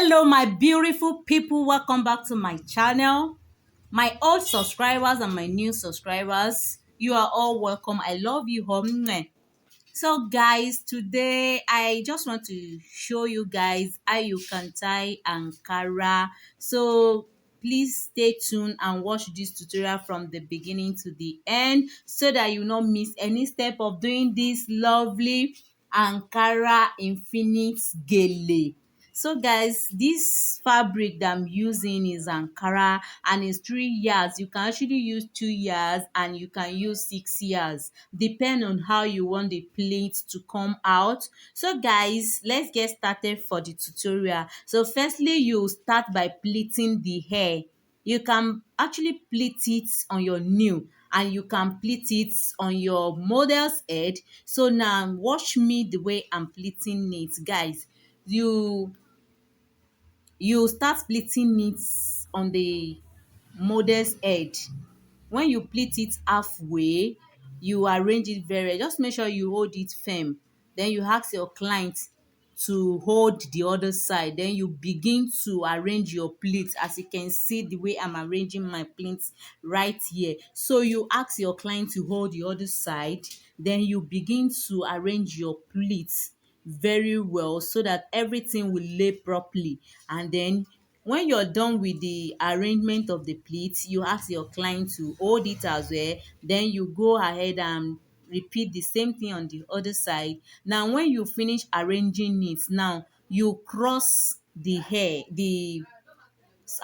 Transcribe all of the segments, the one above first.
Hello, my beautiful people. Welcome back to my channel. My old subscribers and my new subscribers, you are all welcome. I love you all. Mwah. So guys, today I just want to show you guys how you can tie Ankara. So please stay tuned and watch this tutorial from the beginning to the end so that you not miss any step of doing this lovely Ankara infinite gele. So guys, this fabric that I'm using is Ankara and it's 3 years. You can actually use 2 years and you can use 6 years, depend on how you want the pleat to come out. So guys, let's get started for the tutorial. So firstly, you start by pleating the hair. You can actually pleat it on your nail and you can pleat it on your model's head. So now watch me the way I'm pleating it, guys. You start pleating it on the model's head. When you pleat it halfway, you arrange it very well. Just make sure you hold it firm. Then you ask your client to hold the other side. Then you begin to arrange your pleats. As you can see the way I'm arranging my pleats right here. So you ask your client to hold the other side. Then you begin to arrange your pleats very well so that everything will lay properly. And then when you're done with the arrangement of the pleats, you ask your client to hold it as well. Then you go ahead and repeat the same thing on the other side. Now when you finish arranging it, now you cross the hair,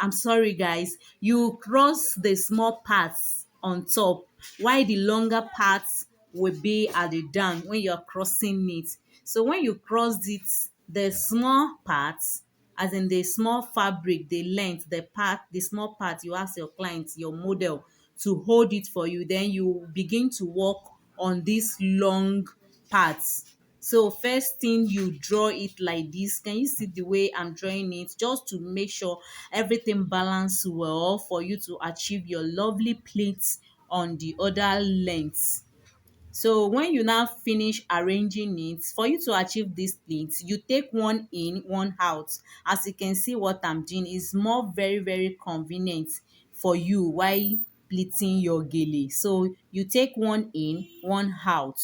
I'm sorry guys, you cross the small parts on top while the longer parts will be at the down when you're crossing it. So when you cross it, the small parts, as in the small fabric, the length, the small part, you ask your client, your model, to hold it for you. Then you begin to work on these long parts. So first thing, you draw it like this. Can you see the way I'm drawing it? Just to make sure everything balance well for you to achieve your lovely pleats on the other lengths. So when you now finish arranging it, for you to achieve this pleat, you take one in, one out. As you can see what I'm doing is more very convenient for you while pleating your gele. So you take one in, one out.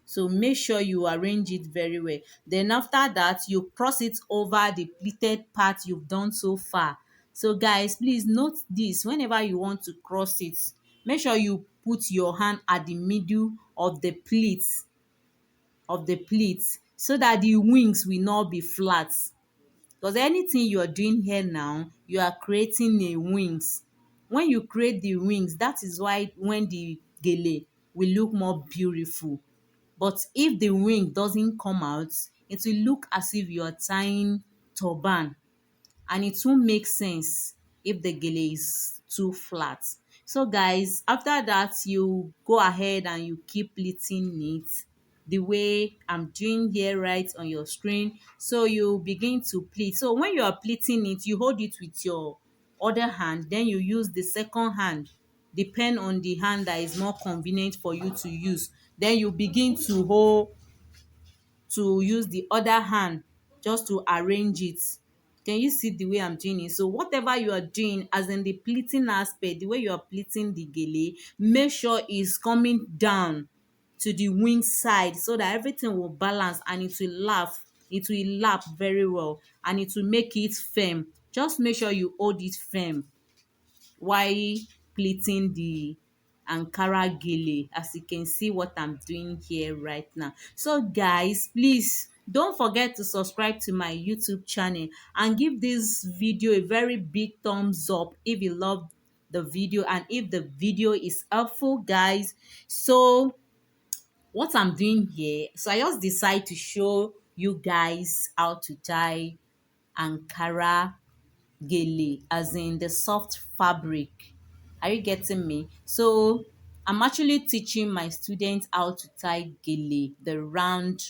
So make sure you arrange it very well. Then after that, you cross it over the pleated part you've done so far. So guys, please note this: whenever you want to cross it, make sure you put your hand at the middle of the pleat so that the wings will not be flat. Because anything you are doing here now, you are creating a wings. When you create the wings, that is why when the gele will look more beautiful. But if the wing doesn't come out, it will look as if you are tying turban, and it won't make sense if the gele is too flat. So guys, after that, you go ahead and you keep pleating it the way I'm doing here right on your screen. So you begin to pleat. So when you are pleating it, you hold it with your other hand, then you use the second hand, depend on the hand that is more convenient for you to use. Then you begin to use the other hand just to arrange it. Can you see the way I'm doing it? So whatever you are doing, as in the pleating aspect, the way you are pleating the gele, make sure it's coming down to the wing side so that everything will balance and it will lap very well, and it will make it firm. Just make sure you hold it firm while pleating the Ankara Gele, as you can see what I'm doing here right now. So guys, please don't forget to subscribe to my YouTube channel and give this video a very big thumbs up if you love the video and if the video is helpful, guys. So what I'm doing here, so I just decide to show you guys how to tie Ankara Gele, as in the soft fabric. Are you getting me? So I'm actually teaching my students how to tie gele, the round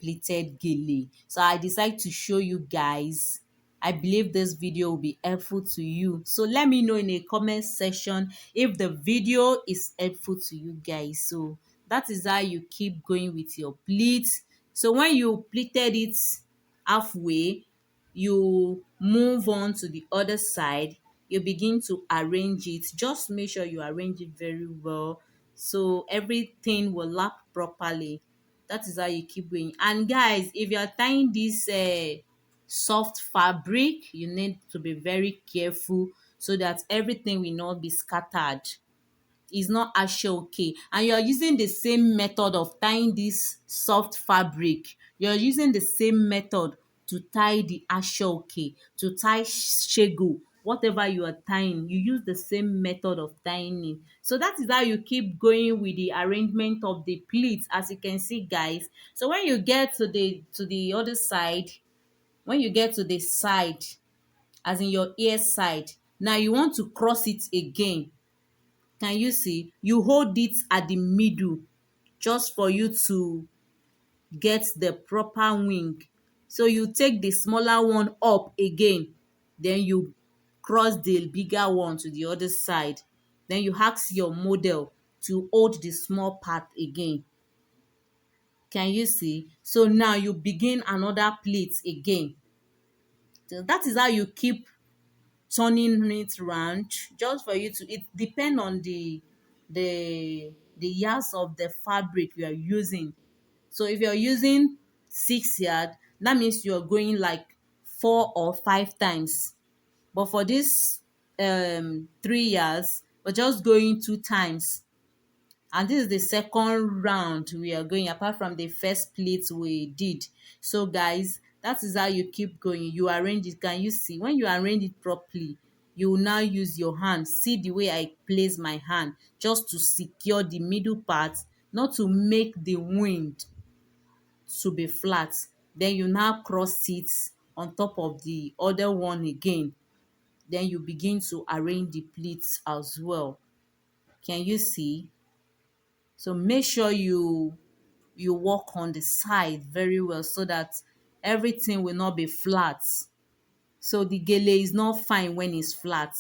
pleated gele. So I decided to show you guys. I believe this video will be helpful to you. So let me know in a comment section if the video is helpful to you guys. So that is how you keep going with your pleats. So when you pleated it halfway, you move on to the other side, you begin to arrange it. Just make sure you arrange it very well so everything will lap properly. That is how you keep going. And guys, if you are tying this soft fabric, you need to be very careful so that everything will not be scattered. Is not actually okay, and you're using the same method of tying this soft fabric, you're using the same method to tie the actual okay, to tie shego, whatever you are tying, you use the same method of tying it. So that is how you keep going with the arrangement of the pleats, as you can see guys. So when you get to the other side, when you get to the side, as in your ear side, now you want to cross it again. Can you see? You hold it at the middle just for you to get the proper wing. So you take the smaller one up again, then you cross the bigger one to the other side. Then you ask your model to hold the small part again. Can you see? So now you begin another pleat again. So that is how you keep turning it round, just for you to, it depend on the yards of the fabric you are using. So if you're using 6 yard, that means you're going like 4 or 5 times. But for this 3 yards, we're just going 2 times. And this is the second round we are going, apart from the first plate we did. So guys, that is how you keep going. You arrange it. Can you see? When you arrange it properly, you will now use your hand. See the way I place my hand, just to secure the middle part, not to make the wind to be flat. Then you now cross it on top of the other one again. Then you begin to arrange the pleats as well. Can you see? So make sure you work on the side very well so that everything will not be flat. So the gele is not fine when it's flat.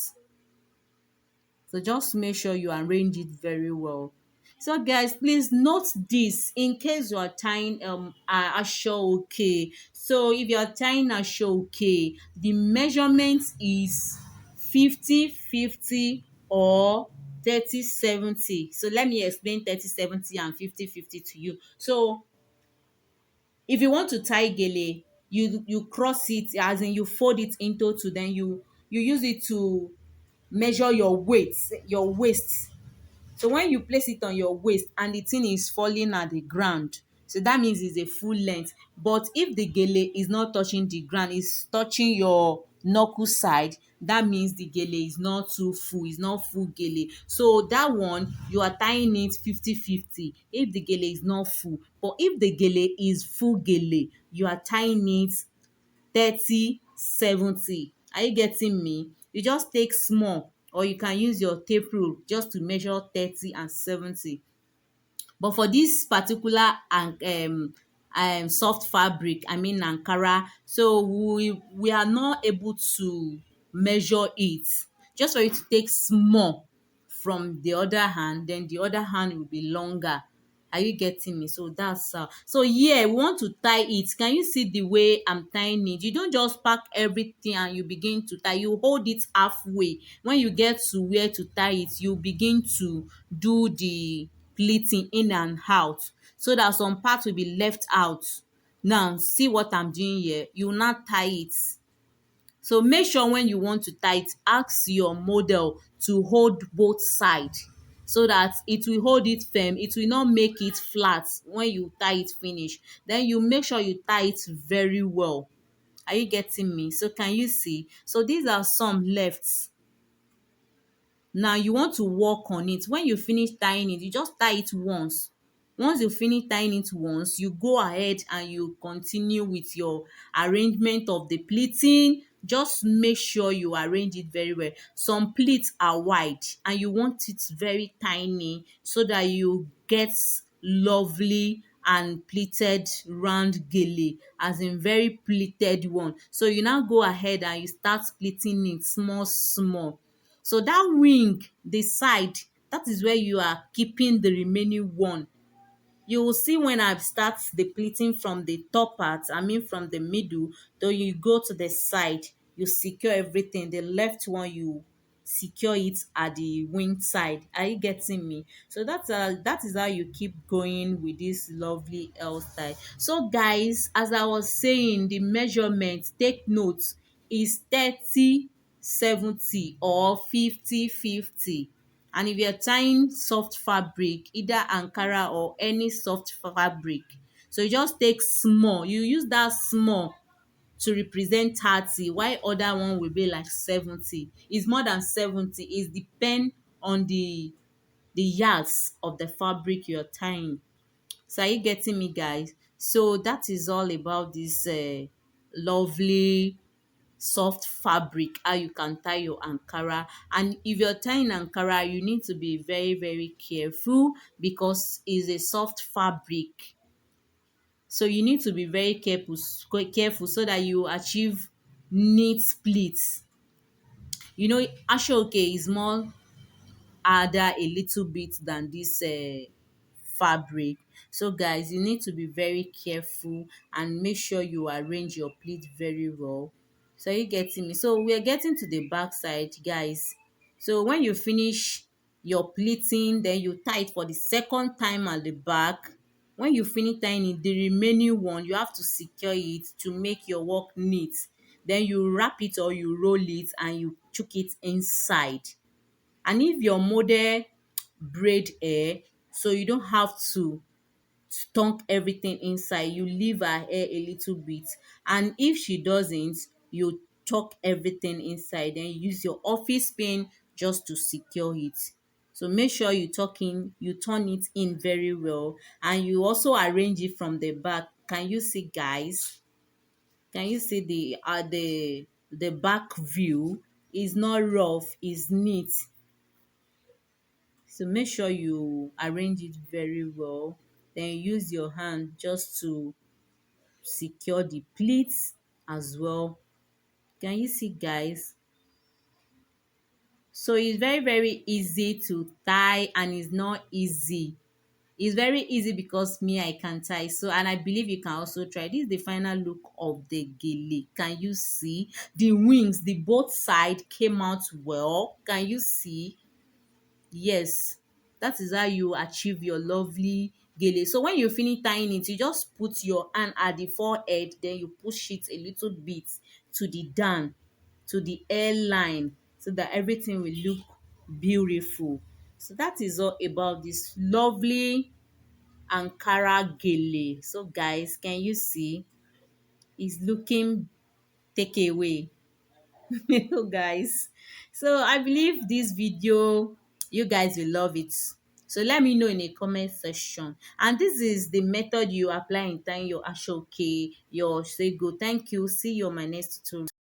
So just make sure you arrange it very well. So guys, please note this in case you are tying a okay. So if you are tying a okay, the measurement is 50-50 or 30-70. So let me explain 30-70 and 50-50 to you. So if you want to tie gele, you cross it, as in you fold it into two, then you use it to measure your weight, your waist. So when you place it on your waist and the thing is falling at the ground, so that means it's a full length. But if the gele is not touching the ground, it's touching your knuckle side, that means the gele is not too full, it's not full gele. So that one, you are tying it 50-50 if the gele is not full. But if the gele is full gele, you are tying it 30-70. Are you getting me? You just take small, or you can use your tape rule just to measure 30 and 70. But for this particular soft fabric, I mean Ankara, so we are not able to measure it. Just for you to take small from the other hand, then the other hand will be longer. Are you getting me? So that's how. So yeah, we want to tie it. Can you see the way I'm tying it? You don't just pack everything and you begin to tie. You hold it halfway. When you get to where to tie it, you begin to do the pleating in and out, so that some part will be left out. Now see what I'm doing here. You will not tie it. So make sure when you want to tie it, ask your model to hold both sides so that it will hold it firm. It will not make it flat when you tie it finish. Then you make sure you tie it very well. Are you getting me? So can you see? So these are some left. Now you want to work on it. When you finish tying it, you just tie it once. Once you finish tying it once, you go ahead and you continue with your arrangement of the pleating. Just make sure you arrange it very well. Some pleats are wide and you want it very tiny so that you get lovely and pleated round gele, as in very pleated one. So you now go ahead and you start pleating it small small. So that wing, the side, that is where you are keeping the remaining one. you will see when I start the pleating from the top part, I mean from the middle, then you go to the side, you secure everything. The left one, you secure it at the wing side. Are you getting me? So that is how you keep going with this lovely hairstyle. So guys, as I was saying, the measurement, take note, is 30/70 or 50/50. And if you're tying soft fabric, either Ankara or any soft fabric, so you just take small, you use that small to represent 30, while other one will be like 70. It's more than 70. It depend on the yards of the fabric you're tying. So are you getting me, guys? So that is all about this lovely soft fabric, how you can tie your Ankara. And if you're tying Ankara, you need to be very, very careful because it's a soft fabric. So you need to be very careful so that you achieve neat pleats. You know, ashoke is more harder a little bit than this fabric. So guys, you need to be very careful and make sure you arrange your pleat very well. So you getting me? So we are getting to the back side, guys. So when you finish your pleating, then you tie it for the second time at the back. When you finish tying it, the remaining one, you have to secure it to make your work neat. Then you wrap it or you roll it and you chook it inside. And if your model braid hair, so you don't have to stunk everything inside, you leave her hair a little bit. And if she doesn't, you tuck everything inside, then you use your office pin just to secure it. So make sure you turn it in very well, and you also arrange it from the back. Can you see, guys? Can you see the back view? Is not rough, is neat. So make sure you arrange it very well. Then use your hand just to secure the pleats as well. Can you see, guys? So it's very, very easy to tie, and it's not easy. It's very easy because me, I can tie. So, and I believe you can also try. This is the final look of the gele. Can you see? The wings, the both side came out well. Can you see? Yes, that is how you achieve your lovely gele. So when you finish tying it, you just put your hand at the forehead, then you push it a little bit to the down, to the hairline, so that everything will look beautiful. So that is all about this lovely Ankara gele. So guys, can you see? It's looking take away. Hello guys, so I believe this video, you guys will love it. So let me know in a comment section. And this is the method you apply in tying your ashoke, your sego. Thank you. See you on my next tutorial.